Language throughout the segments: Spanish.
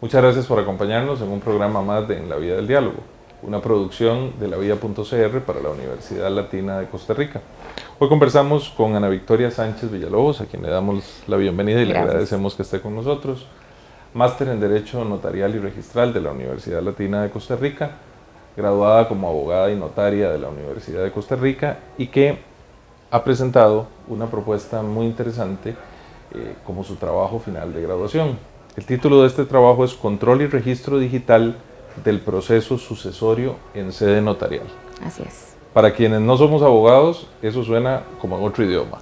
Muchas gracias por acompañarnos en un programa más de En la Vía del Diálogo, una producción de lavida.cr para la Universidad Latina de Costa Rica. Hoy conversamos con Ana Victoria Sánchez Villalobos, a quien le damos la bienvenida y le agradecemos que esté con nosotros. Máster en Derecho Notarial y Registral de la Universidad Latina de Costa Rica, graduada como abogada y notaria de la Universidad de Costa Rica y que ha presentado una propuesta muy interesante como su trabajo final de graduación. El título de este trabajo es Control y Registro Digital del Proceso Sucesorio en Sede Notarial. Así es. Para quienes no somos abogados, eso suena como en otro idioma.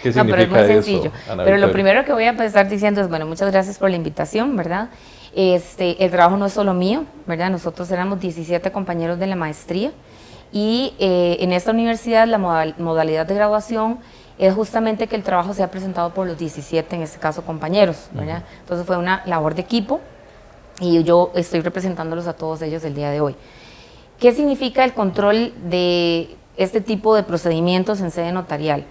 ¿Qué significa pero es muy sencillo. eso, Ana Pero lo Victoria? primero que voy a empezar diciendo es, bueno, muchas gracias por la invitación, ¿verdad? El trabajo no es solo mío, ¿verdad? Nosotros éramos 17 compañeros de la maestría y en esta universidad la modalidad de graduación es justamente que el trabajo sea presentado por los 17, en este caso, compañeros, ¿verdad? Entonces fue una labor de equipo y yo estoy representándolos a todos ellos el día de hoy. ¿Qué significa el control de este tipo de procedimientos en sede notarial?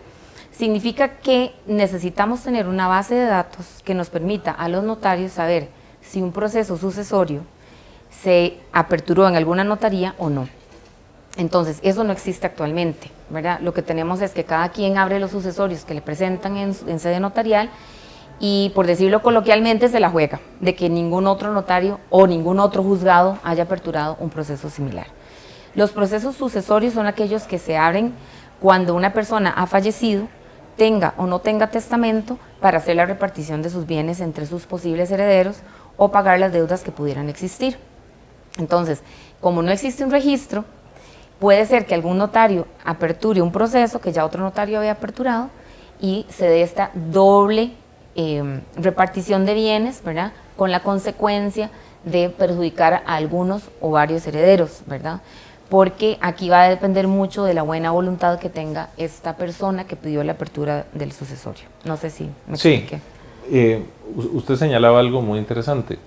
Significa que necesitamos tener una base de datos que nos permita a los notarios saber si un proceso sucesorio se aperturó en alguna notaría o no. Entonces, eso no existe actualmente, ¿verdad? Lo que tenemos es que cada quien abre los sucesorios que le presentan en sede notarial y, por decirlo coloquialmente, se la juega de que ningún otro notario o ningún otro juzgado haya aperturado un proceso similar. Los procesos sucesorios son aquellos que se abren cuando una persona ha fallecido, tenga o no tenga testamento, para hacer la repartición de sus bienes entre sus posibles herederos o pagar las deudas que pudieran existir. Entonces, como no existe un registro, puede ser que algún notario aperture un proceso que ya otro notario había aperturado y se dé esta doble repartición de bienes, ¿verdad? Con la consecuencia de perjudicar a algunos o varios herederos, ¿verdad? Porque aquí va a depender mucho de la buena voluntad que tenga esta persona que pidió la apertura del sucesorio. No sé si me expliqué. Usted señalaba algo muy interesante,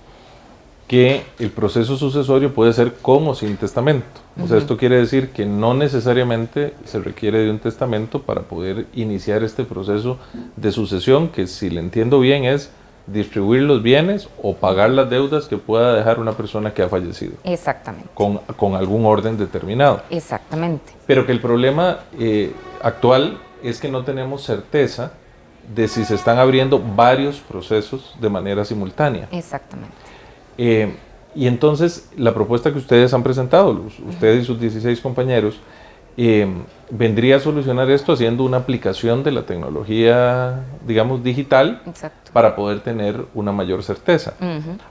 que el proceso sucesorio puede ser con o sin testamento. O sea, esto quiere decir que no necesariamente se requiere de un testamento para poder iniciar este proceso de sucesión, que, si le entiendo bien, es distribuir los bienes o pagar las deudas que pueda dejar una persona que ha fallecido. Exactamente. Con algún orden determinado. Exactamente. Pero que el problema actual es que no tenemos certeza de si se están abriendo varios procesos de manera simultánea. Exactamente. Y entonces la propuesta que ustedes han presentado, ustedes y sus 16 compañeros, vendría a solucionar esto haciendo una aplicación de la tecnología, digamos, digital. Exacto. Para poder tener una mayor certeza.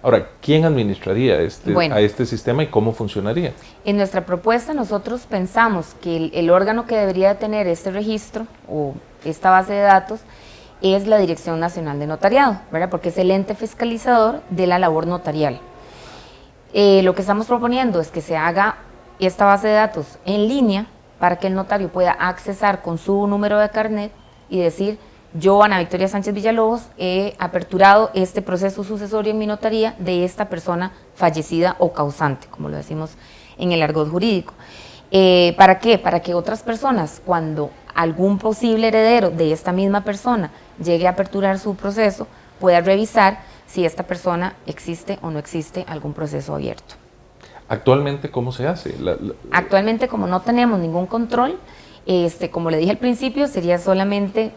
Ahora, ¿quién administraría a este sistema y cómo funcionaría? En nuestra propuesta nosotros pensamos que el órgano que debería tener este registro o esta base de datos es la Dirección Nacional de Notariado, ¿verdad? Porque es el ente fiscalizador de la labor notarial. Lo que estamos proponiendo es que se haga esta base de datos en línea para que el notario pueda accesar con su número de carnet y decir: yo, Ana Victoria Sánchez Villalobos, he aperturado este proceso sucesorio en mi notaría de esta persona fallecida o causante, como lo decimos en el argot jurídico. ¿Para qué? Para que otras personas, cuando algún posible heredero de esta misma persona llegue a aperturar su proceso, pueda revisar si esta persona existe o no existe algún proceso abierto. ¿Actualmente cómo se hace? Actualmente, como no tenemos ningún control, como le dije al principio, sería solamente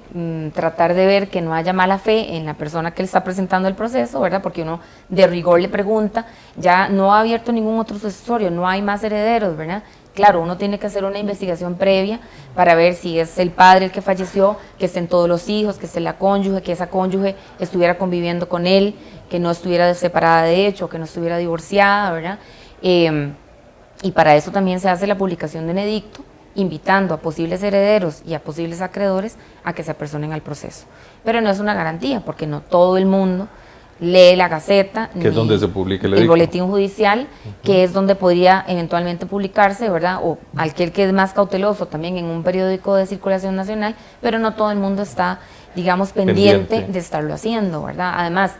tratar de ver que no haya mala fe en la persona que le está presentando el proceso, ¿verdad? Porque uno de rigor le pregunta, ya no ha abierto ningún otro sucesorio, no hay más herederos, ¿verdad? Claro, uno tiene que hacer una investigación previa para ver si es el padre el que falleció, que estén todos los hijos, que esté la cónyuge, que esa cónyuge estuviera conviviendo con él, que no estuviera separada de hecho, que no estuviera divorciada, ¿verdad? Y para eso también se hace la publicación de un edicto invitando a posibles herederos y a posibles acreedores a que se apersonen al proceso. Pero no es una garantía, porque no todo el mundo lee la Gaceta, que es donde se publica el boletín judicial, que es donde podría eventualmente publicarse, ¿verdad? O aquel que es más cauteloso también en un periódico de circulación nacional, pero no todo el mundo está, digamos, pendiente de estarlo haciendo, ¿verdad? Además,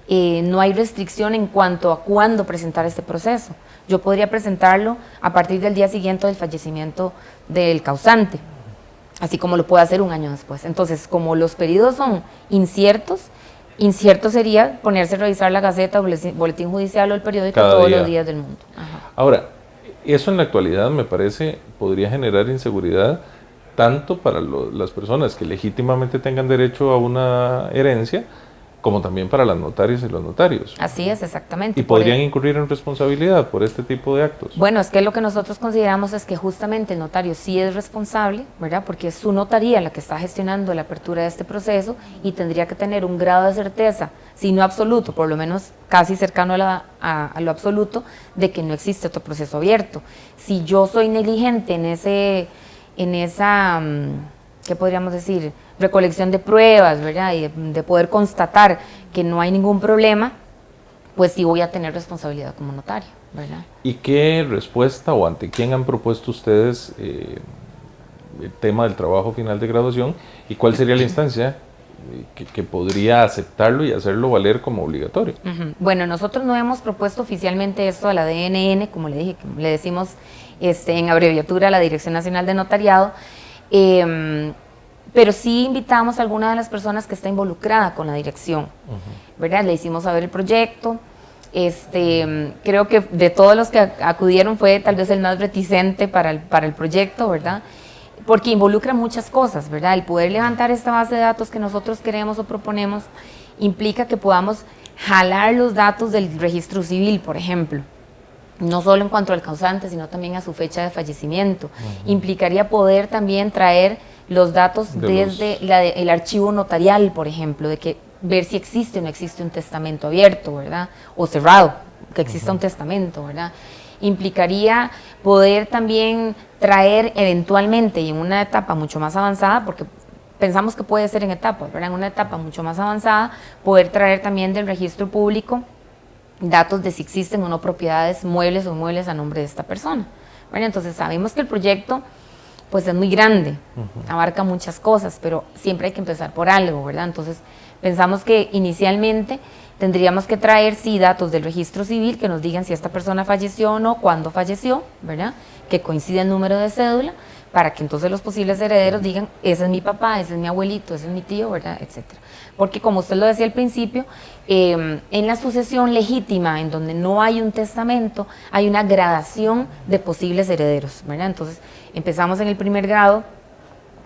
no hay restricción en cuanto a cuándo presentar este proceso. Yo podría presentarlo a partir del día siguiente del fallecimiento del causante, así como lo puedo hacer un año después. Entonces, como los periodos son inciertos, Incierto sería ponerse a revisar la Gaceta o boletín judicial o el periódico Cada todos día. los días del mundo. Ajá. Ahora, eso en la actualidad me parece podría generar inseguridad tanto para las personas que legítimamente tengan derecho a una herencia, como también para las notarias y los notarios. Así es, exactamente. Y podrían incurrir en responsabilidad por este tipo de actos. Bueno, es que lo que nosotros consideramos es que justamente el notario sí es responsable, ¿verdad? Porque es su notaría la que está gestionando la apertura de este proceso y tendría que tener un grado de certeza, si no absoluto, por lo menos casi cercano a lo absoluto, de que no existe otro proceso abierto. Si yo soy negligente en esa, ¿qué podríamos decir?, recolección de pruebas, ¿verdad? Y de poder constatar que no hay ningún problema, pues sí voy a tener responsabilidad como notario, ¿verdad? ¿Y qué respuesta o ante quién han propuesto ustedes el tema del trabajo final de graduación y cuál sería la instancia que podría aceptarlo y hacerlo valer como obligatorio? Bueno, nosotros no hemos propuesto oficialmente esto a la DNN, como le dije, como le decimos en abreviatura a la Dirección Nacional de Notariado, pero sí invitamos a alguna de las personas que está involucrada con la dirección, ¿verdad? Le hicimos saber el proyecto. Creo que de todos los que acudieron fue tal vez el más reticente para el proyecto, ¿verdad? Porque involucra muchas cosas, ¿verdad? El poder levantar esta base de datos que nosotros queremos o proponemos implica que podamos jalar los datos del registro civil, por ejemplo. No solo en cuanto al causante, sino también a su fecha de fallecimiento. Implicaría poder también traer los datos desde el archivo notarial, por ejemplo, de que ver si existe o no existe un testamento abierto, ¿verdad? O cerrado, que exista un testamento, ¿verdad? Implicaría poder también traer eventualmente y en una etapa mucho más avanzada, porque pensamos que puede ser en etapas, ¿verdad? En una etapa mucho más avanzada, poder traer también del registro público datos de si existen o no propiedades muebles o inmuebles a nombre de esta persona. Bueno, entonces sabemos que el proyecto pues es muy grande, abarca muchas cosas, pero siempre hay que empezar por algo, ¿verdad? Entonces pensamos que inicialmente tendríamos que traer sí datos del registro civil que nos digan si esta persona falleció o no, cuándo falleció, ¿verdad? Que coincide el número de cédula, para que entonces los posibles herederos digan, ese es mi papá, ese es mi abuelito, ese es mi tío, ¿verdad? Etcétera. Porque como usted lo decía al principio, en la sucesión legítima, en donde no hay un testamento, hay una gradación de posibles herederos, ¿verdad? Entonces empezamos en el primer grado,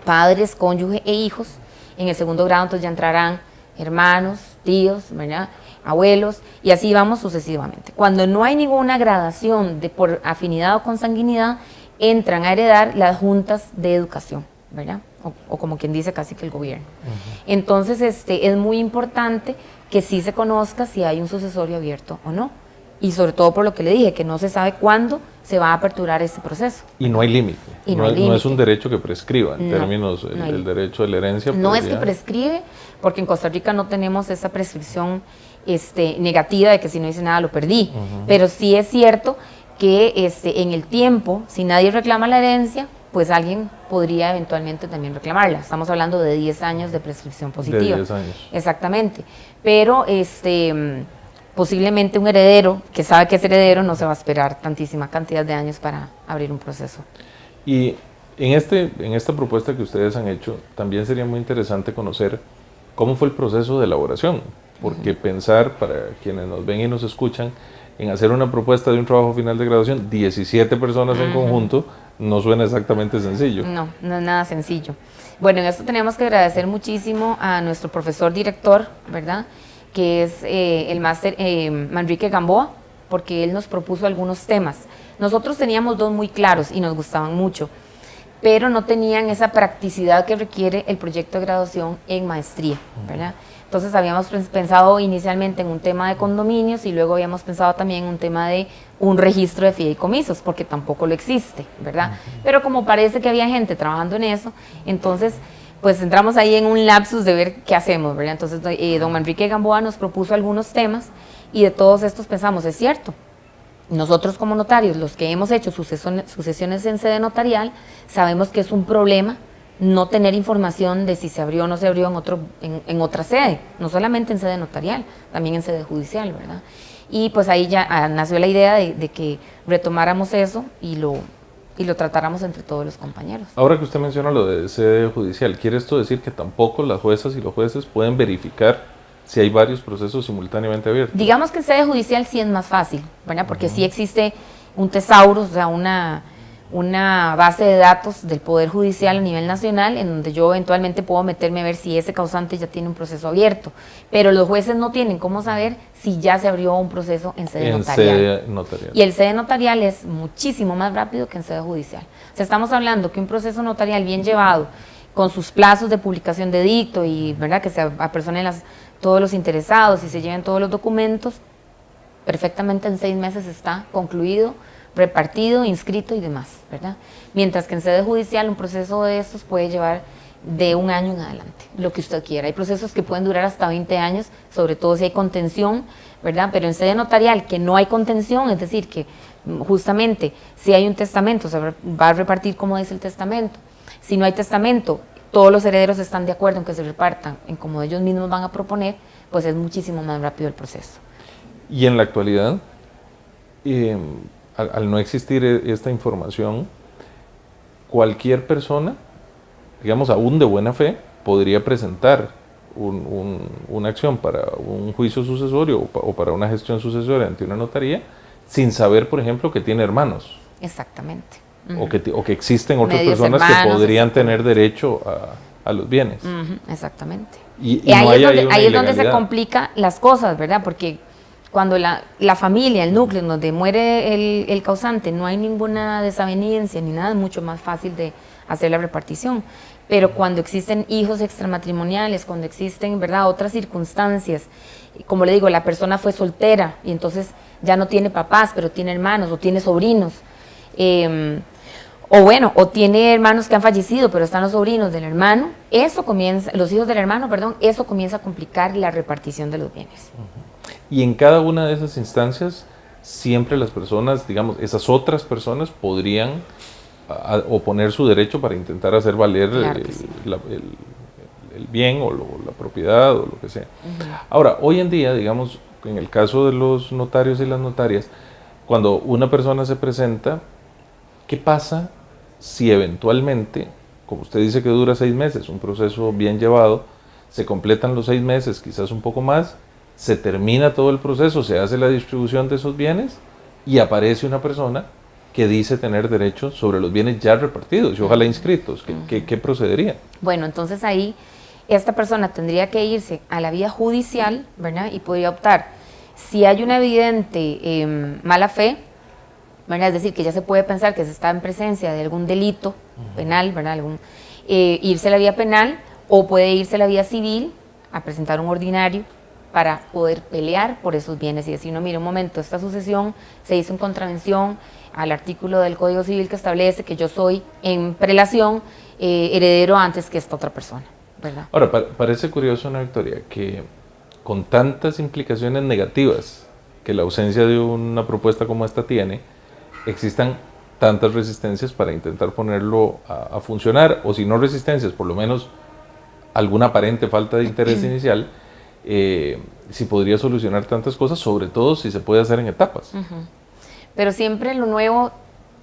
padres, cónyuge e hijos. En el segundo grado entonces ya entrarán hermanos, tíos, ¿verdad?, abuelos, y así vamos sucesivamente. Cuando no hay ninguna gradación por afinidad o consanguinidad, entran a heredar las juntas de educación, ¿verdad? O como quien dice, casi que el gobierno. Entonces es muy importante que sí se conozca si hay un sucesorio abierto o no. Y sobre todo por lo que le dije, que no se sabe cuándo se va a aperturar ese proceso. Y no hay límite. No es un derecho que prescriba en términos el derecho de la herencia. No es que prescribe, porque en Costa Rica no tenemos esa prescripción negativa de que si no hice nada lo perdí. Pero sí es cierto que en el tiempo, si nadie reclama la herencia, pues alguien podría eventualmente también reclamarla. Estamos hablando de 10 años de prescripción positiva. De 10 años. Exactamente. Pero posiblemente un heredero que sabe que es heredero no se va a esperar tantísima cantidad de años para abrir un proceso. Y en esta propuesta que ustedes han hecho, también sería muy interesante conocer cómo fue el proceso de elaboración, porque pensar, para quienes nos ven y nos escuchan, en hacer una propuesta de un trabajo final de graduación, 17 personas en conjunto, no suena exactamente sencillo. No, no es nada sencillo. Bueno, en esto tenemos que agradecer muchísimo a nuestro profesor director, ¿verdad?, que es el máster Manrique Gamboa, porque él nos propuso algunos temas. Nosotros teníamos dos muy claros y nos gustaban mucho, pero no tenían esa practicidad que requiere el proyecto de graduación en maestría, ¿verdad? Entonces habíamos pensado inicialmente en un tema de condominios y luego habíamos pensado también en un tema de un registro de fideicomisos, porque tampoco lo existe, ¿verdad? Pero como parece que había gente trabajando en eso, entonces pues entramos ahí en un lapsus de ver qué hacemos, ¿verdad? Entonces don Manrique Gamboa nos propuso algunos temas y de todos estos pensamos, es cierto, nosotros como notarios, los que hemos hecho sucesiones en sede notarial, sabemos que es un problema no tener información de si se abrió o no se abrió en otra sede, no solamente en sede notarial, también en sede judicial, ¿verdad? Y pues ahí ya nació la idea de que retomáramos eso y lo tratáramos entre todos los compañeros. Ahora que usted menciona lo de sede judicial, ¿quiere esto decir que tampoco las juezas y los jueces pueden verificar si hay varios procesos simultáneamente abiertos? Digamos que en sede judicial sí es más fácil, ¿verdad? Porque sí existe un tesauro, o sea, una base de datos del Poder Judicial a nivel nacional en donde yo eventualmente puedo meterme a ver si ese causante ya tiene un proceso abierto, pero los jueces no tienen cómo saber si ya se abrió un proceso en sede notarial. Y el sede notarial es muchísimo más rápido que en sede judicial. O sea, estamos hablando que un proceso notarial bien llevado, con sus plazos de publicación de edicto y, ¿verdad?, que se apersonen todos los interesados y se lleven todos los documentos, perfectamente en 6 meses está concluido, repartido, inscrito y demás, ¿verdad? Mientras que en sede judicial un proceso de estos puede llevar de 1 año en adelante, lo que usted quiera. Hay procesos que pueden durar hasta 20 años, sobre todo si hay contención, ¿verdad? Pero en sede notarial que no hay contención, es decir, que justamente si hay un testamento, se va a repartir como dice el testamento. Si no hay testamento, todos los herederos están de acuerdo en que se repartan en como ellos mismos van a proponer, pues es muchísimo más rápido el proceso. Y en la actualidad, al no existir esta información, cualquier persona, digamos aún de buena fe, podría presentar una acción para un juicio sucesorio o para una gestión sucesoria ante una notaría sin saber, por ejemplo, que tiene hermanos. Exactamente. O que existen otras Medios personas hermanos, que podrían tener derecho a los bienes. Exactamente. Y ahí, no ahí es donde se complican las cosas, ¿verdad? Porque cuando la familia, el núcleo, donde muere el causante, no hay ninguna desaveniencia ni nada, es mucho más fácil de hacer la repartición. Pero cuando existen hijos extramatrimoniales, cuando existen, ¿verdad?, otras circunstancias, como le digo, la persona fue soltera y entonces ya no tiene papás, pero tiene hermanos o tiene sobrinos, o tiene hermanos que han fallecido, pero están los sobrinos del hermano, los hijos del hermano, perdón, eso comienza a complicar la repartición de los bienes. Y en cada una de esas instancias, siempre las personas, digamos, esas otras personas podrían oponer su derecho para intentar hacer valer el bien o la propiedad o lo que sea. Ahora, hoy en día, digamos, en el caso de los notarios y las notarias, cuando una persona se presenta, ¿qué pasa si eventualmente, como usted dice que dura 6 meses, un proceso bien llevado, se completan los 6 meses, quizás un poco más, se termina todo el proceso, se hace la distribución de esos bienes y aparece una persona que dice tener derecho sobre los bienes ya repartidos y ojalá inscritos? ¿Qué procedería? Bueno, entonces ahí esta persona tendría que irse a la vía judicial, ¿verdad? Y podría optar, si hay una evidente mala fe, ¿verdad?, es decir, que ya se puede pensar que se está en presencia de algún delito penal, ¿verdad?, irse a la vía penal, o puede irse a la vía civil a presentar un ordinario para poder pelear por esos bienes y decir, no, mire, un momento, esta sucesión se hizo en contravención al artículo del Código Civil que establece que yo soy en prelación heredero antes que esta otra persona, ¿verdad? Ahora, parece curioso, Ana Victoria, que con tantas implicaciones negativas que la ausencia de una propuesta como esta tiene, existan tantas resistencias para intentar ponerlo a funcionar, o si no resistencias, por lo menos alguna aparente falta de interés inicial, si podría solucionar tantas cosas, sobre todo si se puede hacer en etapas. Pero siempre lo nuevo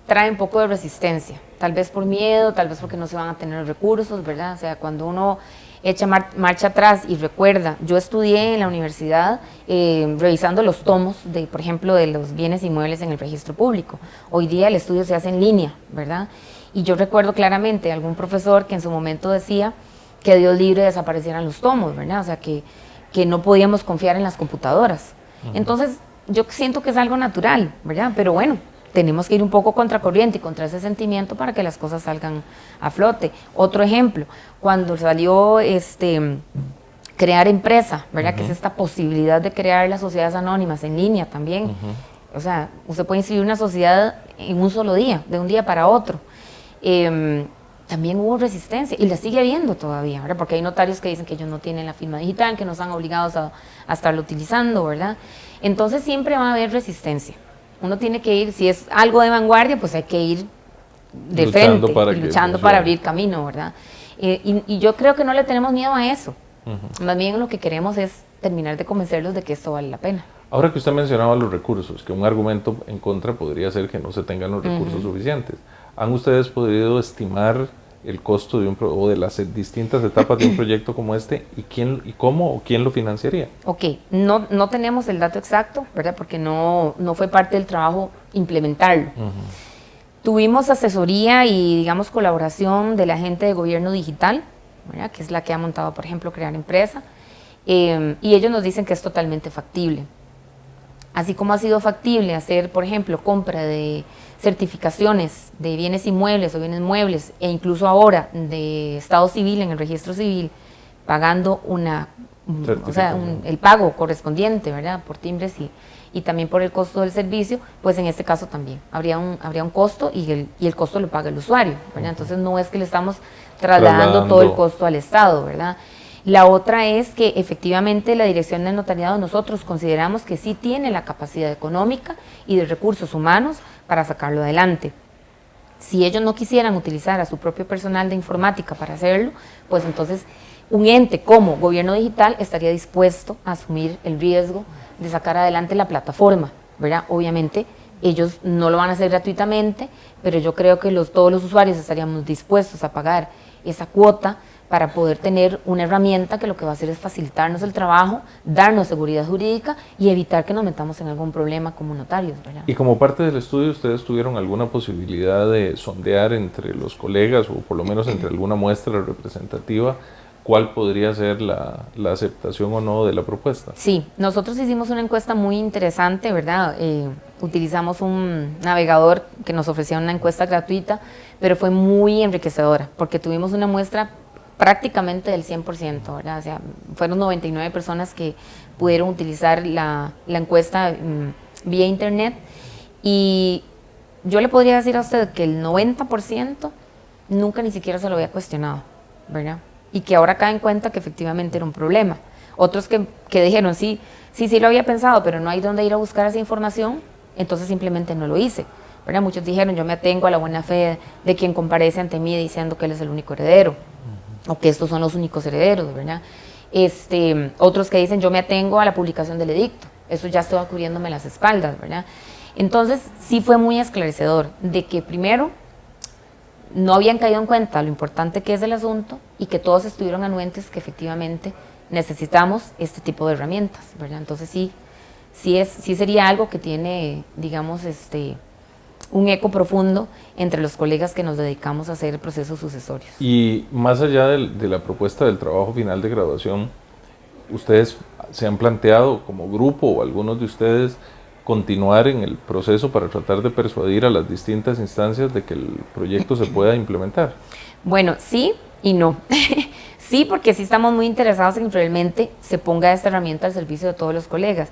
trae un poco de resistencia, tal vez por miedo, tal vez porque no se van a tener recursos, ¿verdad? O sea, cuando uno echa marcha atrás y recuerda, yo estudié en la universidad revisando los tomos, por ejemplo, de los bienes inmuebles en el registro público. Hoy día el estudio se hace en línea, ¿verdad? Y yo recuerdo claramente algún profesor que en su momento decía que Dios libre desaparecieran los tomos, ¿verdad? O sea, que no podíamos confiar en las computadoras. Entonces, yo siento que es algo natural, ¿verdad? Pero bueno, tenemos que ir un poco contracorriente y contra ese sentimiento para que las cosas salgan a flote. Otro ejemplo, cuando salió crear empresa, ¿verdad? Que es esta posibilidad de crear las sociedades anónimas en línea también. O sea, usted puede inscribir una sociedad en un solo día, de un día para otro. También hubo resistencia y la sigue habiendo todavía, ¿verdad? Porque hay notarios que dicen que ellos no tienen la firma digital, que no están obligados a estarlo utilizando, ¿verdad? Entonces siempre va a haber resistencia. Uno tiene que ir, si es algo de vanguardia, pues hay que ir de frente, luchando para abrir camino, ¿verdad? Y yo creo que no le tenemos miedo a eso. Más bien lo que queremos es terminar de convencerlos de que esto vale la pena. Ahora que usted mencionaba los recursos, que un argumento en contra podría ser que no se tengan los recursos suficientes. ¿Han ustedes podido estimar el costo de o de las distintas etapas de un proyecto como este y quién y cómo o quién lo financiaría? Ok, no tenemos el dato exacto, ¿verdad? Porque no fue parte del trabajo implementarlo. Tuvimos asesoría y, digamos, colaboración de la gente de gobierno digital, ¿verdad? Que es la que ha montado, por ejemplo, Crear Empresa, y ellos nos dicen que es totalmente factible. Así como ha sido factible hacer, por ejemplo, compra de certificaciones de bienes inmuebles o bienes muebles, e incluso ahora de estado civil en el registro civil, pagando el pago correspondiente, ¿verdad? Por timbres y también por el costo del servicio, pues en este caso también habría un costo y el costo lo paga el usuario, ¿verdad? Entonces no es que le estamos trasladando todo el costo al Estado, ¿verdad? La otra es que efectivamente la Dirección del Notariado nosotros consideramos que sí tiene la capacidad económica y de recursos humanos para sacarlo adelante. Si ellos no quisieran utilizar a su propio personal de informática para hacerlo, pues entonces un ente como Gobierno Digital estaría dispuesto a asumir el riesgo de sacar adelante la plataforma, ¿verdad? Obviamente ellos no lo van a hacer gratuitamente, pero yo creo que todos los usuarios estaríamos dispuestos a pagar esa cuota para poder tener una herramienta que lo que va a hacer es facilitarnos el trabajo, darnos seguridad jurídica y evitar que nos metamos en algún problema como notarios, ¿verdad? Y como parte del estudio, ¿ustedes tuvieron alguna posibilidad de sondear entre los colegas o por lo menos entre alguna muestra representativa cuál podría ser la aceptación o no de la propuesta? Sí, nosotros hicimos una encuesta muy interesante, ¿verdad? Utilizamos un navegador que nos ofrecía una encuesta gratuita, pero fue muy enriquecedora porque tuvimos una muestra prácticamente del 100%, ¿verdad? O sea, fueron 99 personas que pudieron utilizar la encuesta vía internet y yo le podría decir a usted que el 90% nunca ni siquiera se lo había cuestionado, ¿verdad? Y que ahora caen en cuenta que efectivamente era un problema. Otros que dijeron, sí lo había pensado, pero no hay dónde ir a buscar esa información, entonces simplemente no lo hice, ¿verdad? Muchos dijeron, yo me atengo a la buena fe de quien comparece ante mí diciendo que él es el único heredero, o que estos son los únicos herederos, ¿verdad? Otros que dicen, yo me atengo a la publicación del edicto, eso ya estaba cubriéndome las espaldas, ¿verdad? Entonces, sí fue muy esclarecedor de que primero no habían caído en cuenta lo importante que es el asunto y que todos estuvieron anuentes que efectivamente necesitamos este tipo de herramientas, ¿verdad? Entonces sí sería algo que tiene, digamos, un eco profundo entre los colegas que nos dedicamos a hacer procesos sucesorios. Y más allá de la propuesta del trabajo final de graduación, ¿ustedes se han planteado como grupo o algunos de ustedes continuar en el proceso para tratar de persuadir a las distintas instancias de que el proyecto se pueda implementar? Bueno, sí y no. Sí, porque sí estamos muy interesados en que realmente se ponga esta herramienta al servicio de todos los colegas.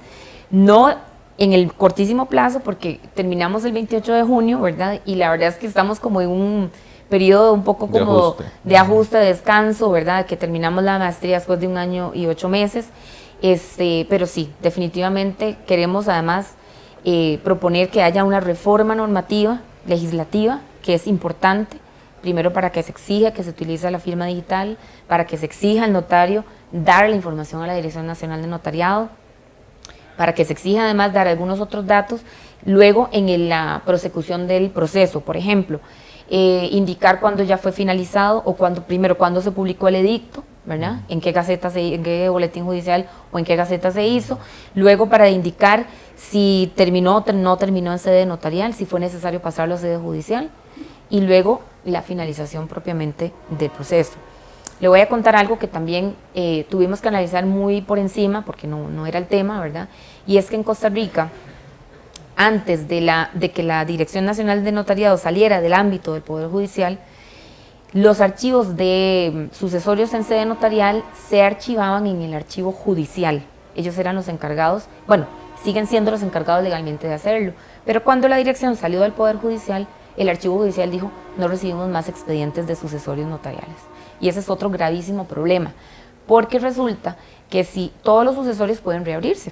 No en el cortísimo plazo, porque terminamos el 28 de junio, ¿verdad? Y la verdad es que estamos como en un periodo un poco como de ajuste, de descanso, ¿verdad? Que terminamos la maestría después de 1 año y 8 meses. Pero sí, definitivamente queremos además proponer que haya una reforma normativa, legislativa, que es importante, primero para que se exija que se utilice la firma digital, para que se exija al notario dar la información a la Dirección Nacional de Notariado, para que se exija además dar algunos otros datos, luego en la prosecución del proceso, por ejemplo, indicar cuándo ya fue finalizado o primero cuándo se publicó el edicto, ¿verdad? En qué boletín judicial o en qué gaceta se hizo, luego para indicar si terminó o no terminó en sede notarial, si fue necesario pasarlo a sede judicial, y luego la finalización propiamente del proceso. Le voy a contar algo que también tuvimos que analizar muy por encima, porque no era el tema, ¿verdad? Y es que en Costa Rica, antes de que la Dirección Nacional de Notariado saliera del ámbito del Poder Judicial, los archivos de sucesorios en sede notarial se archivaban en el archivo judicial. Ellos eran los encargados, bueno, siguen siendo los encargados legalmente de hacerlo, pero cuando la dirección salió del Poder Judicial, el archivo judicial dijo, no recibimos más expedientes de sucesorios notariales. Y ese es otro gravísimo problema, porque resulta que si todos los sucesorios pueden reabrirse,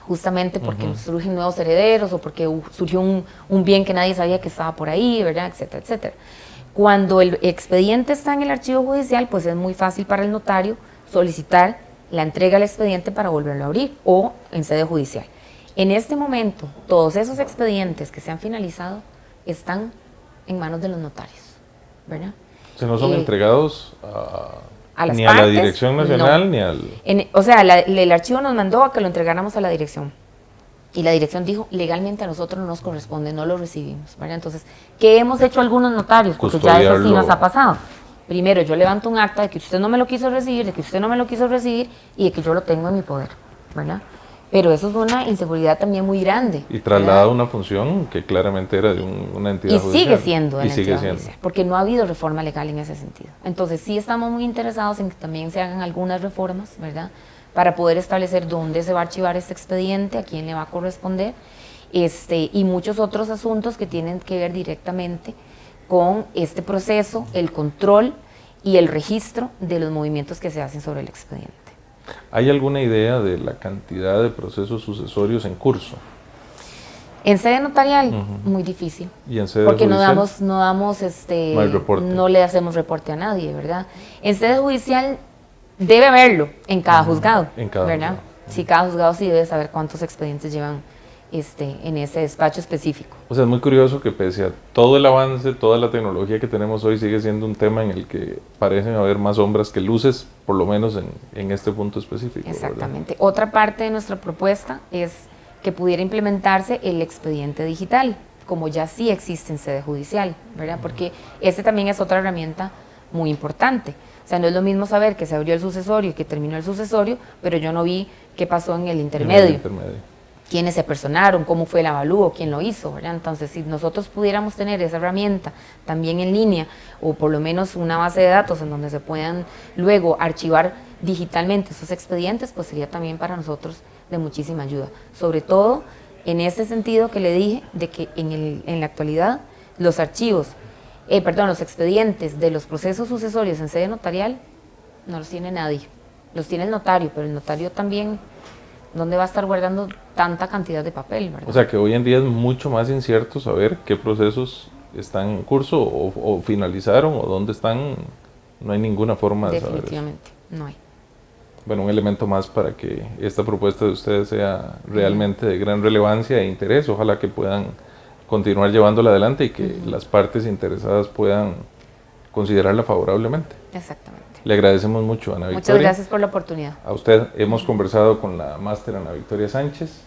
justamente porque surgen nuevos herederos o porque surgió un bien que nadie sabía que estaba por ahí, ¿verdad? Etcétera, etcétera. Cuando el expediente está en el archivo judicial, pues es muy fácil para el notario solicitar la entrega del expediente para volverlo a abrir o en sede judicial. En este momento, todos esos expedientes que se han finalizado están en manos de los notarios, ¿verdad? O sea, no son entregados las ni partes, a la Dirección Nacional, no. ni al... O sea, el archivo nos mandó a que lo entregáramos a la dirección. Y la dirección dijo, legalmente a nosotros no nos corresponde, no lo recibimos, ¿verdad? Entonces, ¿qué hemos hecho algunos notarios? Porque ya eso sí nos ha pasado. Primero, yo levanto un acta de que usted no me lo quiso recibir, de que usted no me lo quiso recibir y de que yo lo tengo en mi poder, ¿verdad? Pero eso es una inseguridad también muy grande. Y traslada una función que claramente era de una entidad judicial. Y sigue siendo de y la sigue entidad siendo. judicial, porque no ha habido reforma legal en ese sentido. Entonces, sí estamos muy interesados en que también se hagan algunas reformas, ¿verdad?, para poder establecer dónde se va a archivar este expediente, a quién le va a corresponder, y muchos otros asuntos que tienen que ver directamente con este proceso, el control y el registro de los movimientos que se hacen sobre el expediente. ¿Hay alguna idea de la cantidad de procesos sucesorios en curso? En sede notarial, muy difícil. ¿Y en sede porque judicial? no hay reporte. No le hacemos reporte a nadie, ¿verdad? En sede judicial debe haberlo en cada juzgado, en cada ¿verdad? juzgado. Sí, cada juzgado sí debe saber cuántos expedientes llevan en ese despacho específico. O sea, es muy curioso que pese a todo el avance, toda la tecnología que tenemos hoy, sigue siendo un tema en el que parecen haber más sombras que luces, por lo menos en este punto específico. Exactamente. ¿Verdad? Otra parte de nuestra propuesta es que pudiera implementarse el expediente digital, como ya sí existe en sede judicial, ¿verdad? Porque ese también es otra herramienta muy importante. O sea, no es lo mismo saber que se abrió el sucesorio y que terminó el sucesorio, pero yo no vi qué pasó en el intermedio. Quiénes se personaron, cómo fue el avalúo, quién lo hizo, ¿verdad? Entonces, si nosotros pudiéramos tener esa herramienta también en línea, o por lo menos una base de datos en donde se puedan luego archivar digitalmente esos expedientes, pues sería también para nosotros de muchísima ayuda. Sobre todo en ese sentido que le dije, de que en la actualidad los archivos, los expedientes de los procesos sucesorios en sede notarial no los tiene nadie. Los tiene el notario, pero el notario también, ¿dónde va a estar guardando tanta cantidad de papel, verdad? O sea que hoy en día es mucho más incierto saber qué procesos están en curso o finalizaron o dónde están. No hay ninguna forma de saber. Definitivamente, no hay. Bueno, un elemento más para que esta propuesta de ustedes sea realmente de gran relevancia e interés. Ojalá que puedan continuar llevándola adelante y que las partes interesadas puedan considerarla favorablemente. Exactamente. Le agradecemos mucho, Ana Victoria. Muchas gracias por la oportunidad. A usted. Hemos conversado con la máster Ana Victoria Sánchez,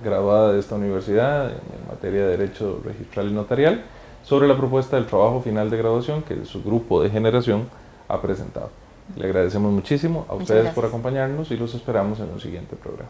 graduada de esta universidad en materia de Derecho Registral y Notarial, sobre la propuesta del trabajo final de graduación que su grupo de generación ha presentado. Le agradecemos muchísimo a ustedes por acompañarnos y los esperamos en un siguiente programa.